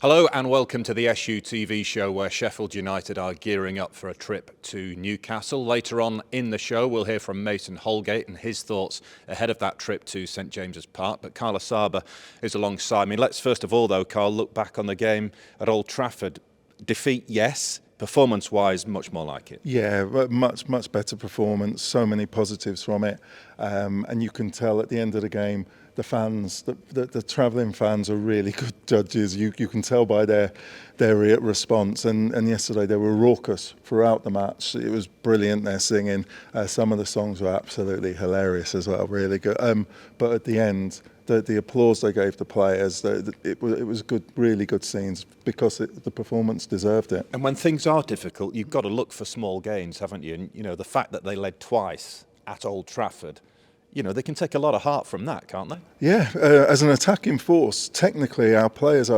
Hello and welcome to the SUTV show where Sheffield United are gearing up for a trip to Newcastle. Later on in the show we'll hear from Mason Holgate and his thoughts ahead of that trip to St James's Park. But Carl Asaba is alongside me. Let's first of all though, Carl, look back on the game at Old Trafford. Defeat, yes. Performance-wise, much more like it. Yeah, much better performance. So many positives from it, and you can tell at the end of the game, the fans, the travelling fans, are really good judges. You can tell by their response. And yesterday they were raucous throughout the match. It was brilliant. Their singing. Some of the songs were absolutely hilarious as well. Really good. But at the end, the applause they gave the players, it was good, really good scenes because the performance deserved it. And when things are difficult, you've got to look for small gains, haven't you? And you know, the fact that they led twice at Old Trafford, you know, they can take a lot of heart from that, can't they? Yeah, as an attacking force, technically our players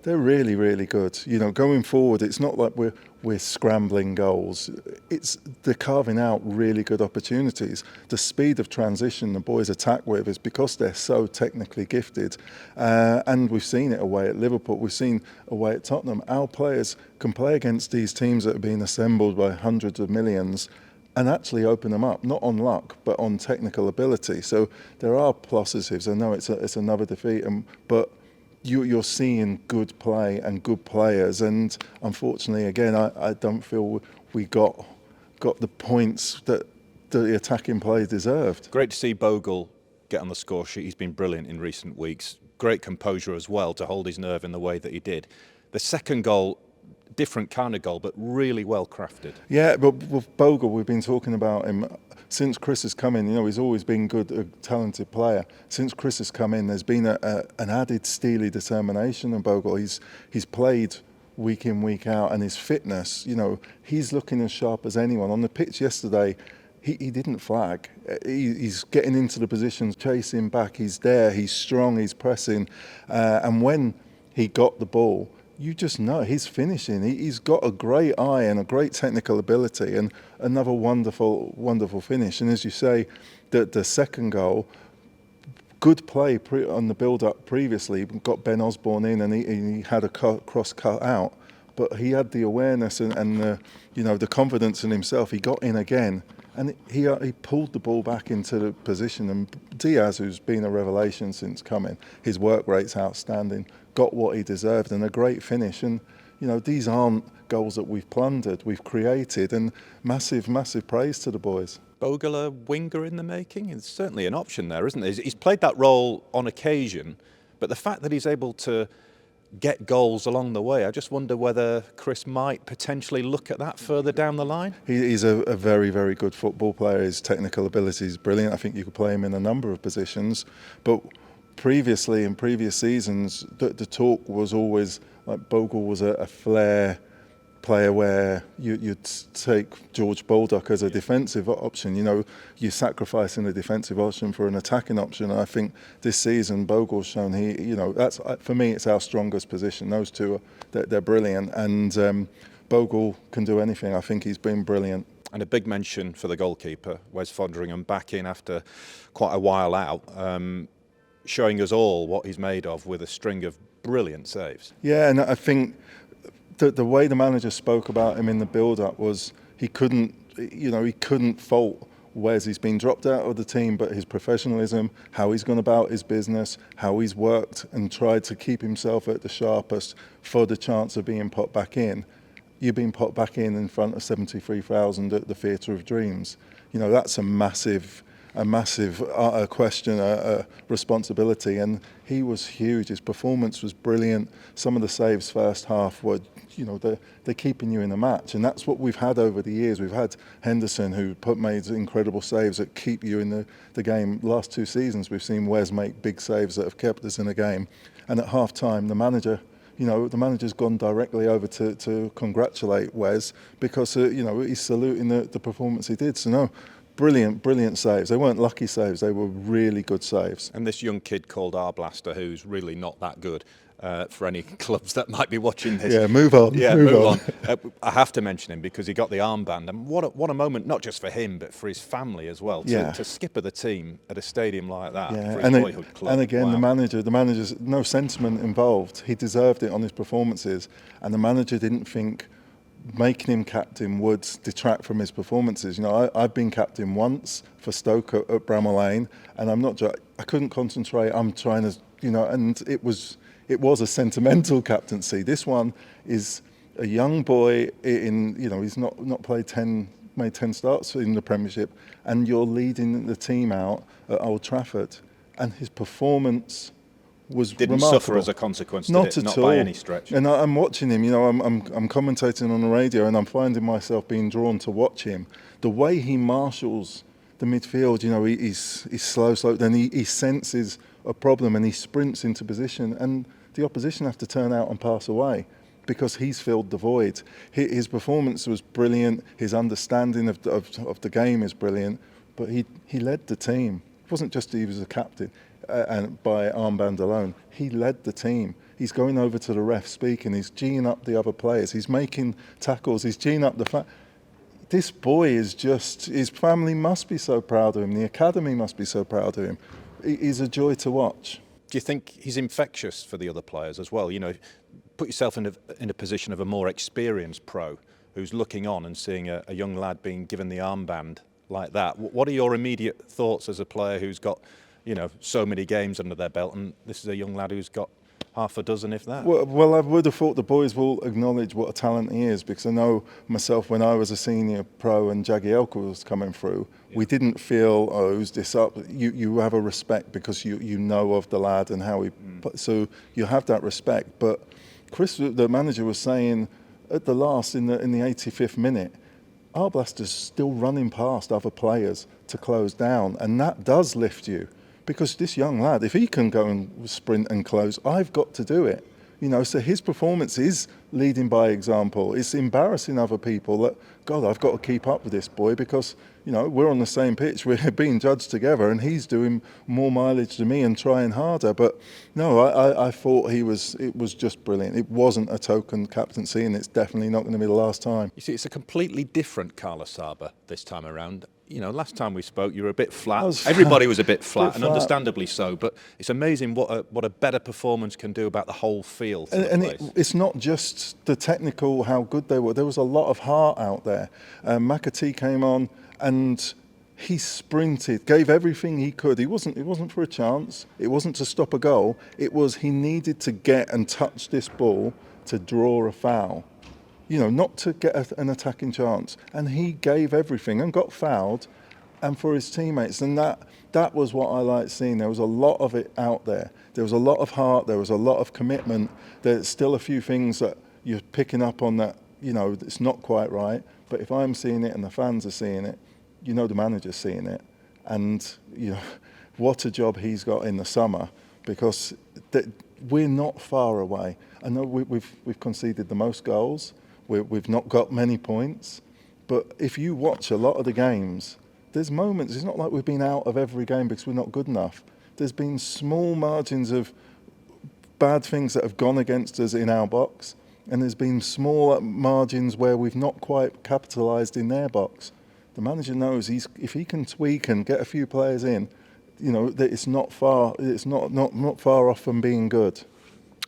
they're really, really good. You know, going forward, it's not like we're scrambling goals. They're carving out really good opportunities. The speed of transition the boys attack with is because they're so technically gifted. And we've seen it away at Liverpool. We've seen away at Tottenham. Our players can play against these teams that have been assembled by hundreds of millions and actually open them up, not on luck, but on technical ability. So there are positives. I know it's another defeat, but you're seeing good play and good players. And unfortunately, again, I don't feel we got the points that the attacking play deserved. Great to see Bogle get on the score sheet. He's been brilliant in recent weeks. Great composure as well to hold his nerve in the way that he did. The second goal, different kind of goal, but really well crafted. Yeah, but with Bogle, we've been talking about him since Chris has come in. You know, he's always been good, a talented player. Since Chris has come in, there's been an added steely determination in Bogle. He's played week in, week out, and his fitness, you know, he's looking as sharp as anyone. On the pitch yesterday, he didn't flag. He's getting into the positions, chasing back. He's there, he's strong, he's pressing. And when he got the ball, you just know he's finishing. He's got a great eye and a great technical ability, and another wonderful finish. And as you say, the second goal, good play on the build-up previously. Got Ben Osborne in, and he had a cross cut out, but he had the awareness and the confidence in himself. He got in again, and he pulled the ball back into the position. And Diaz, who's been a revelation since coming, his work rate's outstanding. Got what he deserved, and a great finish. And you know, these aren't goals that we've plundered, we've created, and massive praise to the boys. Bogle a winger in the making? It's certainly an option there, isn't there? He's played that role on occasion, but the fact that he's able to get goals along the way, I just wonder whether Chris might potentially look at that further down the line. He's a very good football player. His technical ability is brilliant. I think you could play him in a number of positions, but previously, in previous seasons, the talk was always like Bogle was a flair player where you'd take George Baldock as a defensive option. You know, you're sacrificing the defensive option for an attacking option. And I think this season Bogle's shown that's, for me, it's our strongest position. Those two, they're brilliant, and Bogle can do anything. I think he's been brilliant. And a big mention for the goalkeeper, Wes Foderingham, back in after quite a while out. Showing us all what he's made of with a string of brilliant saves. Yeah, and I think the way the manager spoke about him in the build-up was he couldn't fault Wes. He's been dropped out of the team, but his professionalism, how he's gone about his business, how he's worked and tried to keep himself at the sharpest for the chance of being put back in. You've been put back in front of 73,000 at the Theatre of Dreams. You know, that's a massive question, a responsibility, and he was huge. His performance was brilliant. Some of the saves first half were, they're keeping you in the match, and that's what we've had over the years. We've had Henderson who made incredible saves that keep you in the game. Last two seasons we've seen Wes make big saves that have kept us in the game, and at half time the manager's gone directly over to congratulate Wes because he's saluting the performance he did. So no, brilliant saves. They weren't lucky saves, they were really good saves. And this young kid called Arblaster, who's really not that good, for any clubs that might be watching this. Yeah, move on. Yeah, move on. I have to mention him because he got the armband, and what a moment, not just for him but for his family as well. To skipper the team at a stadium like that for his boyhood club. And again, wow. the manager's no sentiment involved. He deserved it on his performances, and the manager didn't think making him captain would detract from his performances. You know, I've been captain once for Stoke at Bramall Lane, and I couldn't concentrate. I'm trying to, and it was a sentimental captaincy. This one is a young boy he's not made 10 starts in the Premiership, and you're leading the team out at Old Trafford, and his performance was didn't remarkable. Suffer as a consequence, not by any stretch. And I'm watching him, I'm commentating on the radio, and I'm finding myself being drawn to watch him. The way he marshals the midfield, he's slow, then he senses a problem and he sprints into position, and the opposition have to turn out and pass away because he's filled the void. His performance was brilliant, his understanding of the game is brilliant, but he led the team. It wasn't just he was a captain and by armband alone. He led the team. He's going over to the ref speaking, he's geeing up the other players, he's making tackles, he's geeing up this boy is just, his family must be so proud of him, the academy must be so proud of him. He's a joy to watch. Do you think he's infectious for the other players as well? Put yourself in a position of a more experienced pro who's looking on and seeing a young lad being given the armband like that. What are your immediate thoughts as a player who's got, so many games under their belt, and this is a young lad who's got half a dozen, if that? Well, I would have thought the boys will acknowledge what a talent he is, because I know myself when I was a senior pro and Jagielka was coming through, we didn't feel, who's this up? You have a respect because you know of the lad and how he... So you have that respect. But Chris, the manager, was saying at the last, in the 85th minute, Arblaster's still running past other players to close down, and that does lift you. Because this young lad, if he can go and sprint and close, I've got to do it. So his performance is leading by example. It's embarrassing other people that, God, I've got to keep up with this boy because, we're on the same pitch, we're being judged together, and he's doing more mileage than me and trying harder. But no, I thought it was just brilliant. It wasn't a token captaincy, and it's definitely not going to be the last time. You see, it's a completely different Carlos Saba this time around. Last time we spoke, you were a bit flat. Everybody was a bit flat, and understandably so. But it's amazing what a better performance can do about the whole feel. It's not just the technical, how good they were. There was a lot of heart out there. McAtee came on and he sprinted, gave everything he could. It wasn't for a chance. It wasn't to stop a goal. It was he needed to get and touch this ball to draw a foul. Not to get an attacking chance. And he gave everything and got fouled, and for his teammates. And that was what I liked seeing. There was a lot of it out there. There was a lot of heart. There was a lot of commitment. There's still a few things that you're picking up on that, it's not quite right. But if I'm seeing it and the fans are seeing it, the manager's seeing it. And, what a job he's got in the summer, because we're not far away. I know we've conceded the most goals. We've not got many points, but if you watch a lot of the games, there's moments, it's not like we've been out of every game because we're not good enough. There's been small margins of bad things that have gone against us in our box, and there's been small margins where we've not quite capitalised in their box. The manager knows if he can tweak and get a few players in, that it's not far off from being good.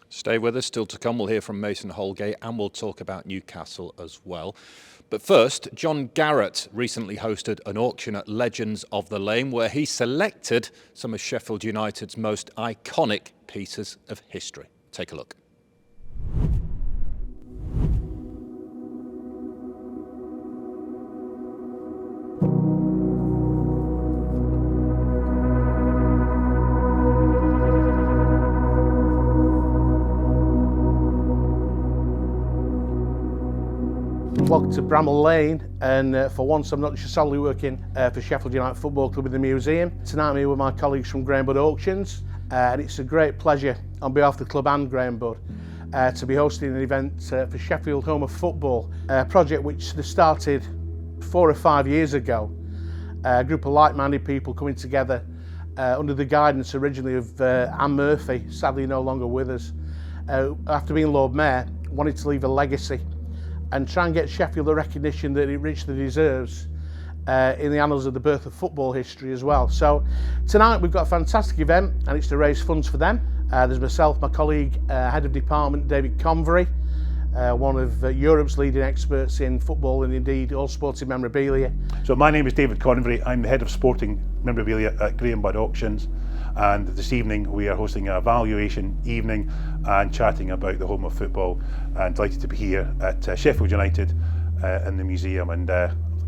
Stay with us, still to come. We'll hear from Mason Holgate and we'll talk about Newcastle as well. But first, John Garrett recently hosted an auction at Legends of the Lane where he selected some of Sheffield United's most iconic pieces of history. Take a look. Vlog to Bramall Lane, and for once I'm not just solely working for Sheffield United Football Club in the museum. Tonight I'm here with my colleagues from Graham Budd Auctions, and it's a great pleasure on behalf of the club and Graham Budd to be hosting an event for Sheffield Home of Football, a project which they started 4 or 5 years ago A group of like-minded people coming together under the guidance originally of Anne Murphy, sadly no longer with us, after being Lord Mayor, wanted to leave a legacy and try and get Sheffield the recognition that it richly deserves in the annals of the birth of football history as well. So tonight we've got a fantastic event, and it's to raise funds for them. There's myself, my colleague, Head of Department David Convery, one of Europe's leading experts in football and indeed all sporting memorabilia. So my name is David Convery. I'm the Head of Sporting Memorabilia at Graham Budd Auctions, and this evening we are hosting a valuation evening and chatting about the home of football, and delighted to be here at Sheffield United in the museum, and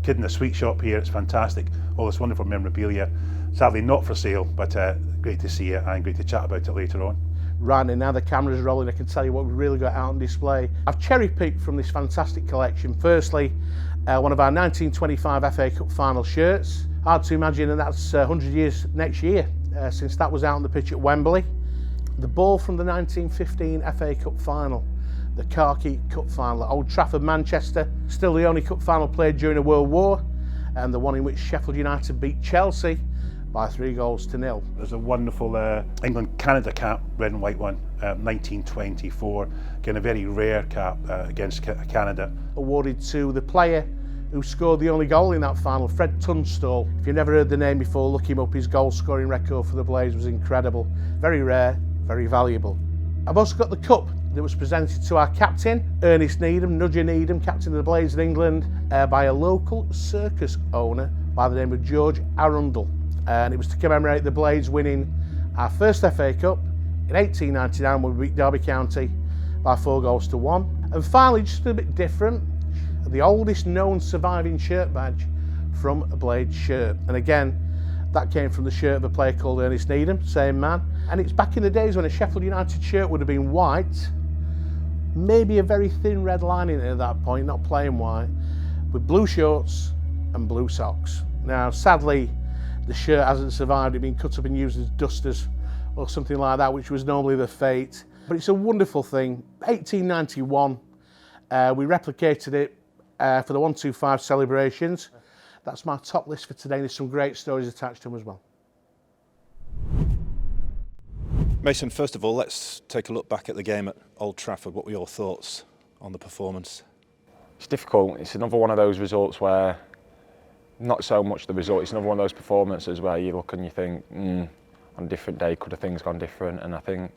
kid in the sweet shop here. It's fantastic, all this wonderful memorabilia, sadly not for sale, but great to see you and great to chat about it later on. Right, and now the camera's rolling, I can tell you what we've really got out on display. I've cherry-picked from this fantastic collection. Firstly, one of our 1925 FA Cup final shirts. Hard to imagine that that's 100 years next year since that was out on the pitch at Wembley. The ball from the 1915 FA Cup final, the Khaki Cup final at Old Trafford, Manchester, still the only cup final played during a World War, and the one in which Sheffield United beat Chelsea by 3-0. There's a wonderful England-Canada cap, red and white one, 1924. Again, a very rare cap against Canada. Awarded to the player who scored the only goal in that final, Fred Tunstall. If you've never heard the name before, look him up. His goal-scoring record for the Blades was incredible. Very rare, very valuable. I've also got the cup that was presented to our captain, Ernest Needham, Nudger Needham, captain of the Blades in England, by a local circus owner by the name of George Arundel. And it was to commemorate the Blades winning our first FA Cup in 1899 when we beat Derby County by 4-1. And finally, just a bit different, the oldest known surviving shirt badge from a Blades shirt. And again, that came from the shirt of a player called Ernest Needham, same man. And it's back in the days when a Sheffield United shirt would have been white, maybe a very thin red lining at that point, not plain white, with blue shorts and blue socks. Now, sadly, the shirt hasn't survived. It's been cut up and used as dusters or something like that, which was normally the fate. But it's a wonderful thing. 1891, we replicated it for the 125 celebrations. That's my top list for today. There's some great stories attached to them as well. Mason, first of all, let's take a look back at the game at Old Trafford. What were your thoughts on the performance? It's difficult. It's another one of those results where, not so much the result, it's another one of those performances where you look and you think, on a different day, could have things gone different? And I think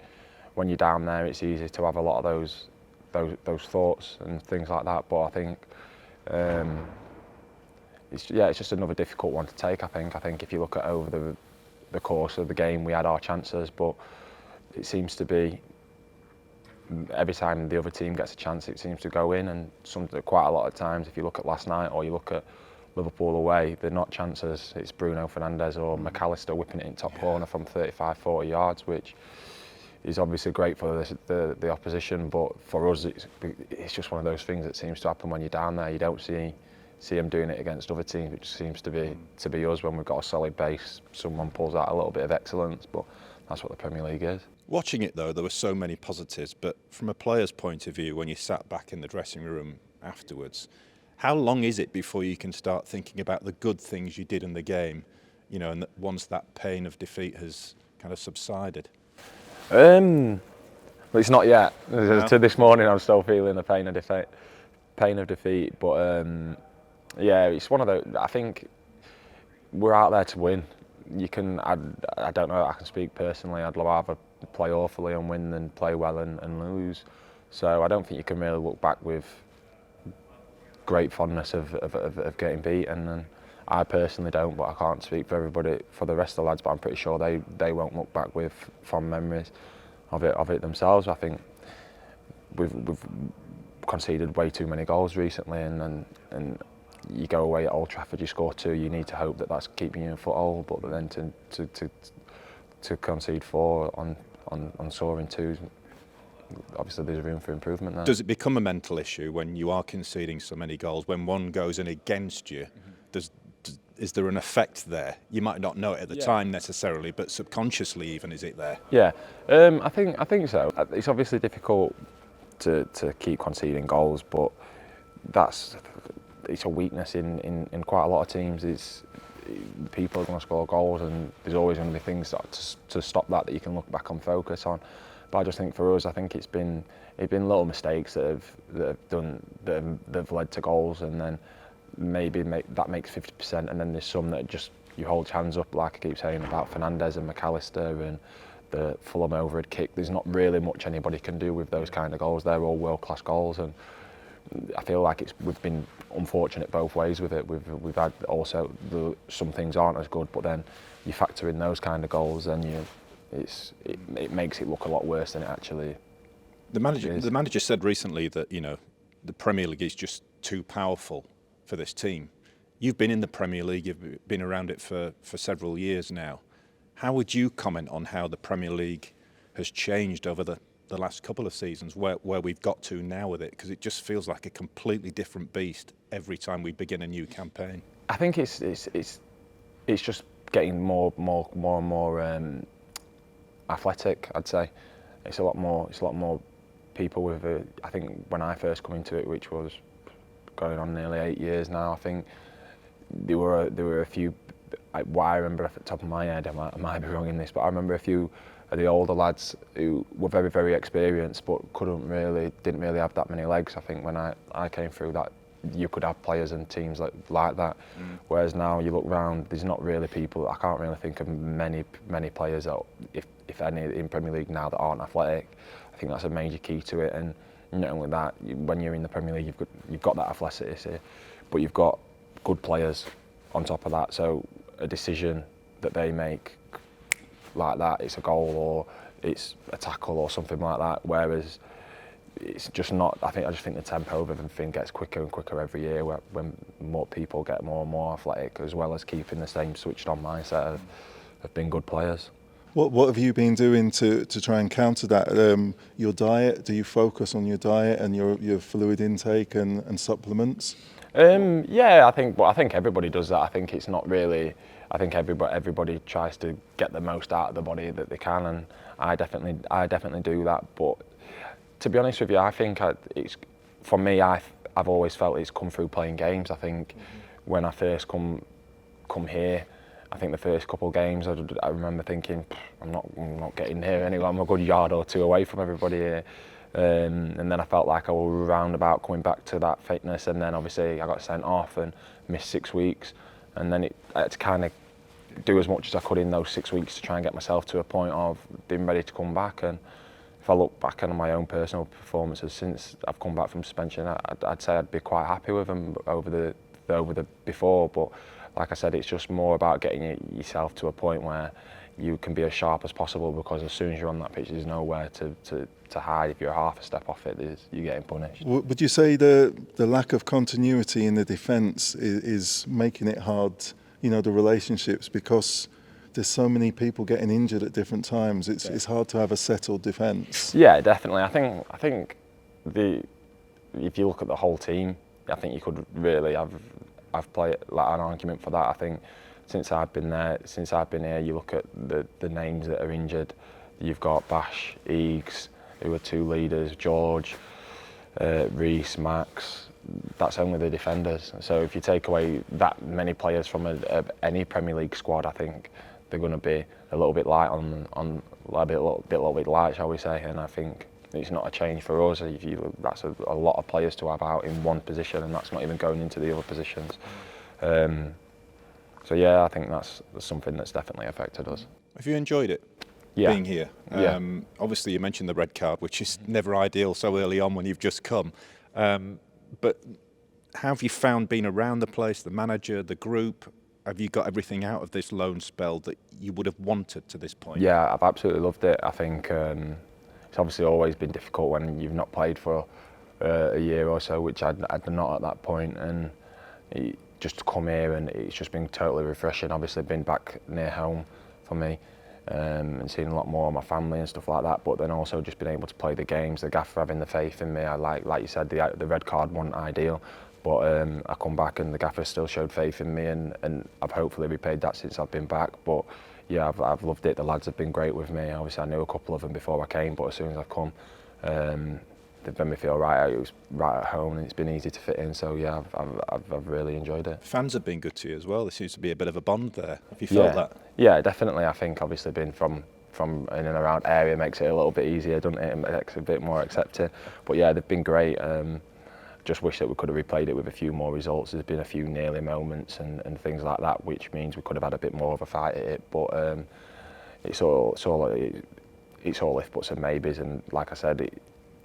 when you're down there, it's easy to have a lot of those thoughts and things like that. But I think it's just another difficult one to take. I think if you look at over the course of the game, we had our chances, but it seems to be every time the other team gets a chance, it seems to go in. And quite a lot of times, if you look at last night or you look at Liverpool away, they're not chances. It's Bruno Fernandes or McAllister whipping it in top corner from 35, 40 yards, which is obviously great for the opposition, but for us, it's just one of those things that seems to happen when you're down there. You don't see them doing it against other teams, which seems to be us when we've got a solid base. Someone pulls out a little bit of excellence, but that's what the Premier League is. Watching it though, there were so many positives, but from a player's point of view, when you sat back in the dressing room afterwards, how long is it before you can start thinking about the good things you did in the game, you know, and once that pain of defeat has kind of subsided? Well, it's not yet. No. To this morning, I'm still feeling the pain of defeat. But yeah, it's one of those. I think we're out there to win. I don't know. I can speak personally. I'd rather play awfully and win than play well and lose. So I don't think you can really look back with great fondness of getting beaten. And I personally don't, but I can't speak for everybody, for the rest of the lads, but I'm pretty sure they won't look back with fond memories of it themselves. I think we've conceded way too many goals recently, and you go away at Old Trafford, you score 2, you need to hope that that's keeping you in foothold, but then to concede 4 on soaring 2s, obviously there's room for improvement there. Does it become a mental issue when you are conceding so many goals? When one goes in against you, is there an effect there? You might not know it at the time necessarily, but subconsciously even, is it there? Yeah, I think so. It's obviously difficult to keep conceding goals, but it's a weakness in quite a lot of teams. people are going to score goals, and there's always going to be things to stop that you can look back and focus on. But I just think for us, I think it's been little mistakes that have led to goals, and then that makes 50%, and then there's some that just you hold your hands up, like I keep saying about Fernandez and McAllister and the Fulham overhead kick. There's not really much anybody can do with those kind of goals. They're all world-class goals, and I feel like we've been unfortunate both ways with it. We've had also some things aren't as good, but then you factor in those kind of goals, and it makes it look a lot worse than it actually is. The manager said recently that the Premier League is just too powerful for this team. You've been in the Premier League, you've been around it for several years now. How would you comment on how the Premier League has changed over the last couple of seasons, where we've got to now with it? Because it just feels like a completely different beast every time we begin a new campaign. I think it's just getting more and more athletic. I'd say it's a lot more people with I think when I first come into it, which was going on nearly 8 years now, I think there were a few. What I remember off the top of my head, I might be wrong in this, but I remember a few of the older lads who were very, very experienced but didn't really have that many legs. I think when I came through that, you could have players and teams like that. Whereas now you look round, there's not really people. I can't really think of many players that, if any, in Premier League now that aren't athletic. I think that's a major key to it. And not only that, when you're in the Premier League, you've got that athleticity, but you've got good players on top of that. So a decision that they make like that, it's a goal or it's a tackle or something like that. Whereas it's just not. I just think the tempo of everything gets quicker and quicker every year when more people get more and more athletic, as well as keeping the same switched on mindset of being good players. What have you been doing to try and counter that? Your diet? Do you focus on your diet and your fluid intake and supplements? Yeah, I think everybody does that. I think it's not really. I think everybody tries to get the most out of the body that they can, and I definitely do that. But to be honest with you, I think it's for me. I've always felt it's come through playing games. I think when I first come here, I think the first couple of games, I remember thinking, I'm not getting here anyway. I'm a good yard or two away from everybody here. And then I felt like I was roundabout coming back to that fitness, and then obviously I got sent off and missed 6 weeks, and then I had to kind of do as much as I could in those 6 weeks to try and get myself to a point of being ready to come back. And if I look back on my own personal performances since I've come back from suspension, I'd say I'd be quite happy with them over the before. But like I said, it's just more about getting yourself to a point where you can be as sharp as possible, because as soon as you're on that pitch, there's nowhere to hide. If you're half a step off it, you're getting punished. Would you say the lack of continuity in the defence is making it hard, the relationships, because there's so many people getting injured at different times? It's hard to have a settled defence. Yeah, definitely. I think if you look at the whole team, I think you could really have played like an argument for that. I think since I've been here, you look at the names that are injured. You've got Bash, Eags, who are two leaders, George, Reece, Max. That's only the defenders. So if you take away that many players from any Premier League squad, I think they're going to be a little bit light on a little bit light, shall we say? And I think it's not a change for us. That's a lot of players to have out in one position, and that's not even going into the other positions. So yeah, I think that's something that's definitely affected us. Have you enjoyed it? Yeah. Being here? Yeah. Obviously you mentioned the red card, which is never ideal so early on when you've just come. But how have you found being around the place, the manager, the group? Have you got everything out of this loan spell that you would have wanted to this point? Yeah, I've absolutely loved it. I think it's obviously always been difficult when you've not played for a year or so, which I'd not at that point. And just to come here, and it's just been totally refreshing. Obviously been back near home for me, and seeing a lot more of my family and stuff like that, but then also just being able to play the games, the gaffer having the faith in me. I like you said, the red card wasn't ideal, but I come back and the gaffer still showed faith in me, and I've hopefully repaid that since I've been back. But yeah, I've loved it. The lads have been great with me. Obviously I knew a couple of them before I came, but as soon as I've come, they've made me feel right. It was right at home, and it's been easy to fit in. So yeah, I've really enjoyed it. Fans have been good to you as well. There seems to be a bit of a bond there. Have you felt that? Yeah, definitely. I think obviously being from in and around area makes it a little bit easier, doesn't it? It makes it a bit more accepted. But yeah, they've been great. Just wish that we could have replayed it with a few more results. There's been a few nearly moments and things like that, which means we could have had a bit more of a fight at it. But it's all if buts and maybes, and like I said,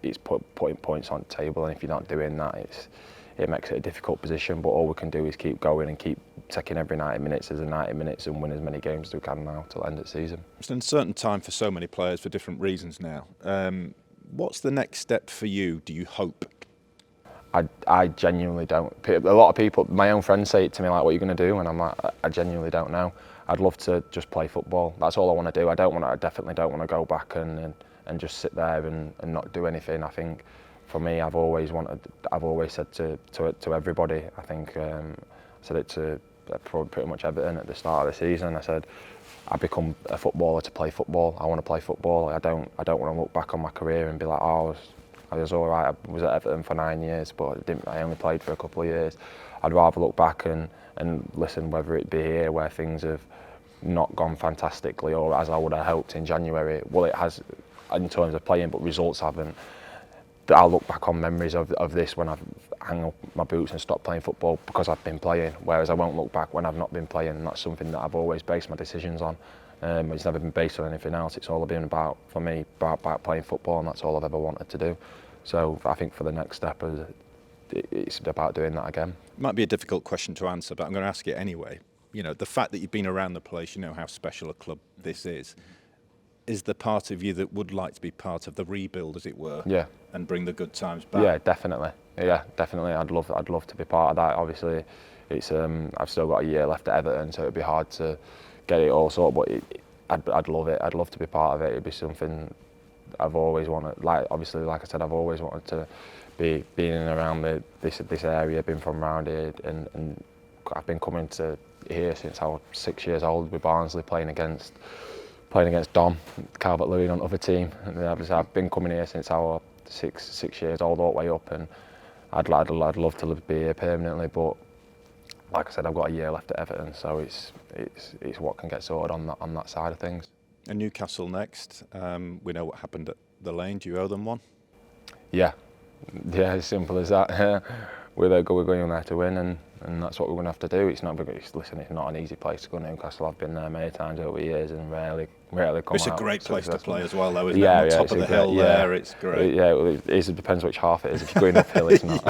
it's putting points on the table, and if you're not doing that, it makes it a difficult position. But all we can do is keep going and keep taking every 90 minutes as a 90 minutes and win as many games as we can now till the end of the season. It's an uncertain time for so many players for different reasons now. What's the next step for you, do you hope? I genuinely don't. A lot of people, my own friends, say it to me like, "What are you going to do?" And I'm like, I genuinely don't know. I'd love to just play football. That's all I want to do. I definitely don't want to go back and just sit there and not do anything. I think for me, I've always said to everybody. I think I said it to pretty much Everton at the start of the season. I said, I become a footballer to play football. I want to play football. I don't want to look back on my career and be like, oh, I was all right. I was at Everton for 9 years, but I only played for a couple of years. I'd rather look back and listen, whether it be here where things have not gone fantastically or as I would have hoped in January. Well, it has in terms of playing, but results haven't. I'll look back on memories of this when I've hung up my boots and stopped playing football because I've been playing, whereas I won't look back when I've not been playing. And that's something that I've always based my decisions on. It's never been based on anything else. It's all been about, for me, about playing football, and that's all I've ever wanted to do. So I think for the next step, it's about doing that again. It might be a difficult question to answer, but I'm going to ask it anyway. You know, the fact that you've been around the place, you know how special a club this is the part of you that would like to be part of the rebuild, as it were, yeah, and bring the good times back? Yeah, definitely. Yeah, definitely. I'd love to be part of that. Obviously, it's I've still got a year left at Everton, so it'd be hard to get it all sorted. But I'd love it. I'd love to be part of it. It'd be something I've always wanted. Like obviously, like I said, I've always wanted to be in and around this area. Been from around here, and I've been coming to here since I was 6 years old with Barnsley, playing against Dom, Calvert-Lewin on other team. And I've been coming here since I was six years old, all the way up, and I'd love to be here permanently. But like I said, I've got a year left at Everton, so it's what can get sorted on that side of things. And Newcastle next. We know what happened at the Lane. Do you owe them one? Yeah, as simple as that. We're going there to win, and that's what we're going to have to do. It's not an easy place to go, Newcastle. I've been there many times over the years and rarely come out. It's a great place to play as well, though, isn't it? Yeah, On top of the hill there, it's great. Yeah, it depends which half it is. If you're going uphill, it's not.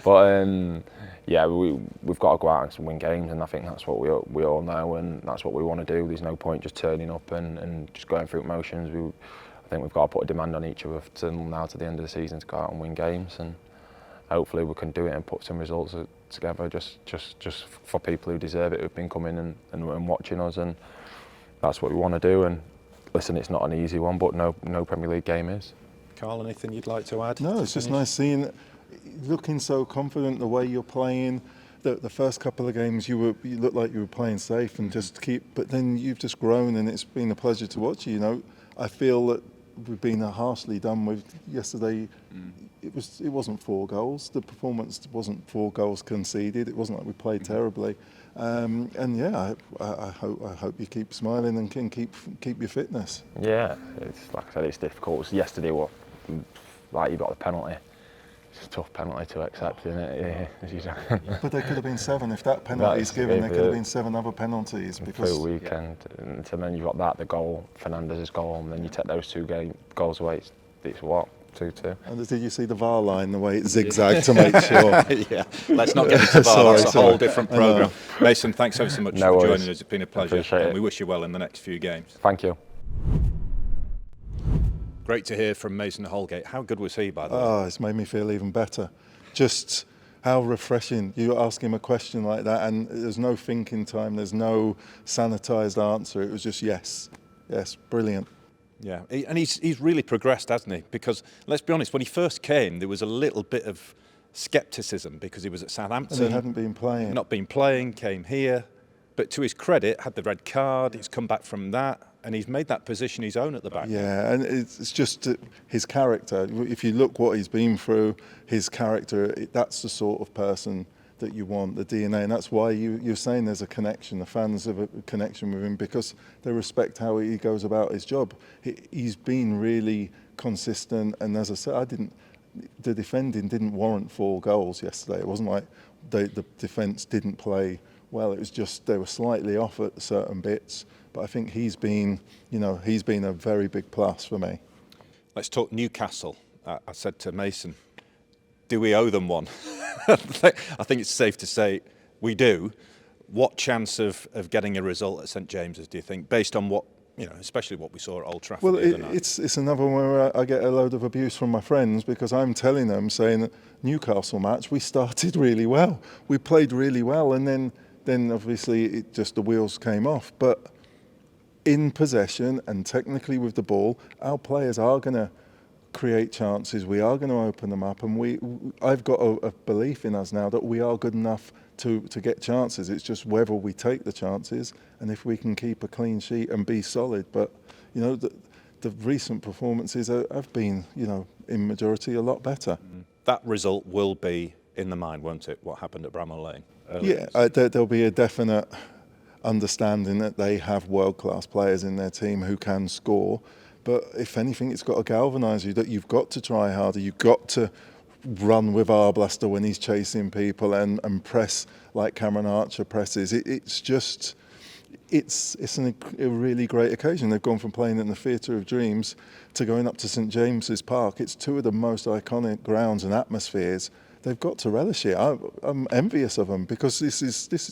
But yeah, we've got to go out and win games, and I think that's what we all know, and that's what we want to do. There's no point just turning up and just going through motions. I think we've got to put a demand on each of us to the end of the season to go out and win games, and hopefully we can do it and put some results together just for people who deserve it, who've been coming and watching us, and that's what we want to do. And listen, it's not an easy one, but no Premier League game is. Carl, anything you'd like to add? No, it's just nice seeing, looking so confident the way you're playing. The first couple of games you looked like you were playing safe and but then you've just grown, and it's been a pleasure to watch you. You know, I feel that we've been harshly done with yesterday. It wasn't 4 goals. The performance wasn't 4 goals conceded. It wasn't like we played terribly. And yeah, I hope you keep smiling and can keep your fitness. Yeah, it's like I said, it's difficult. Yesterday, you got the penalty. It's a tough penalty to accept, isn't it? Yeah. But there could have been 7 if that penalty is given. There could have been 7 other penalties because through the weekend. And then you've got the goal, Fernandez's goal, and then you take those 2 goals away. It's what? 2-2. And did you see the VAR line, the way it zigzagged to make sure? Yeah, let's not get into VAR. That's a whole different programme. Mason, thanks ever so much for joining us. It's been a pleasure. Appreciate and we wish you well in the next few games. Thank you. Great to hear from Mason Holgate. How good was he, by the way? Oh, it's made me feel even better. Just how refreshing. You ask him a question like that and there's no thinking time, there's no sanitised answer. It was just yes, brilliant. Yeah, and he's really progressed, hasn't he? Because let's be honest, when he first came, there was a little bit of scepticism because he was at Southampton. And he hadn't been playing. Not been playing, came here. But to his credit, had the red card, he's come back from that. and he's made that position his own at the back. Yeah, and it's just his character. If you look what he's been through, his character, that's the sort of person that you want, the DNA, and that's why you're saying there's a connection. The fans have a connection with him because they respect how he goes about his job. He's been really consistent, and as I said, the defending didn't warrant 4 goals yesterday. It wasn't like the defence didn't play well. It was just they were slightly off at certain bits. But I think he's been a very big plus for me. Let's talk Newcastle. I said to Mason, do we owe them one? I think it's safe to say we do. What chance of getting a result at St James's do you think, based on what, especially what we saw at Old Trafford? Well, the other night? it's another one where I get a load of abuse from my friends because I'm telling them, saying that Newcastle match, we started really well. We played really well, and then obviously the wheels came off. But in possession and technically with the ball, our players are going to create chances. We are going to open them up, and I've got a belief in us now that we are good enough to get chances. It's just whether we take the chances and if we can keep a clean sheet and be solid. But the recent performances have been, in majority, a lot better. That result will be in the mind, won't it? What happened at Bramall Lane? Yeah, there'll be a definite understanding that they have world-class players in their team who can score, but if anything, it's got to galvanise you that you've got to try harder, you've got to run with Arblaster when he's chasing people and press like Cameron Archer presses. It's a really great occasion. They've gone from playing in the Theatre of Dreams to going up to St James's Park. It's 2 of the most iconic grounds and atmospheres. They've got to relish it. I'm envious of them because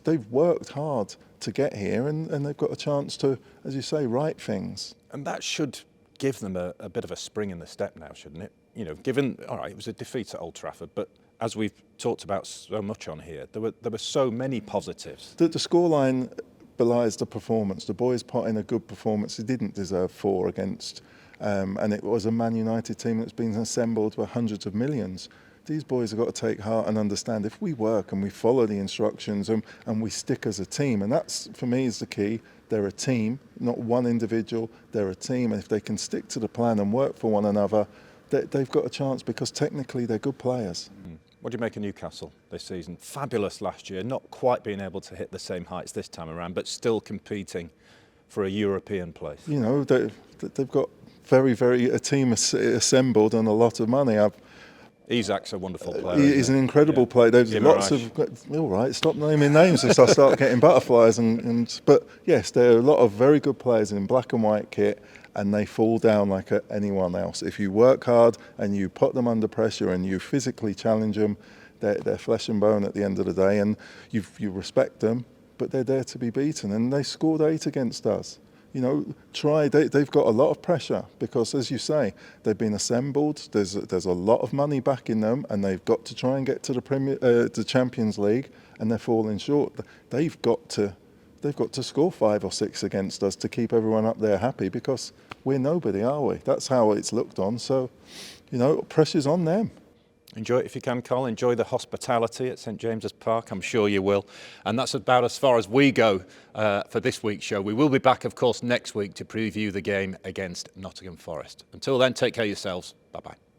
they've worked hard to get here, and they've got a chance to, as you say, right things. And that should give them a bit of a spring in the step now, shouldn't it? Given, all right, it was a defeat at Old Trafford, but as we've talked about so much on here, there were so many positives. The scoreline belies the performance. The boys put in a good performance. They didn't deserve 4 against, and it was a Man United team that's been assembled with hundreds of millions. These boys have got to take heart and understand if we work and we follow the instructions and we stick as a team, and that's, for me, is the key. They're a team, not one individual. They're a team, and if they can stick to the plan and work for one another, they've got a chance because technically they're good players. What do you make of Newcastle this season? Fabulous last year, not quite being able to hit the same heights this time around, but still competing for a European place. They've got a team assembled and a lot of money. Isak's a wonderful player. He's an incredible player. There's lots of. All right, stop naming names if I start getting butterflies. But yes, there are a lot of very good players in black and white kit, and they fall down like anyone else. If you work hard and you put them under pressure and you physically challenge them, they're flesh and bone at the end of the day, and you respect them. But they're there to be beaten, and they scored 8 against us. They've got a lot of pressure because, as you say, they've been assembled. There's a lot of money backing them, and they've got to try and get to the Champions League, and they're falling short. They've got to score 5 or 6 against us to keep everyone up there happy because we're nobody, are we? That's how it's looked on. So, pressure's on them. Enjoy it if you can, Colin. Enjoy the hospitality at St James's Park. I'm sure you will. And that's about as far as we go for this week's show. We will be back, of course, next week to preview the game against Nottingham Forest. Until then, take care of yourselves. Bye-bye.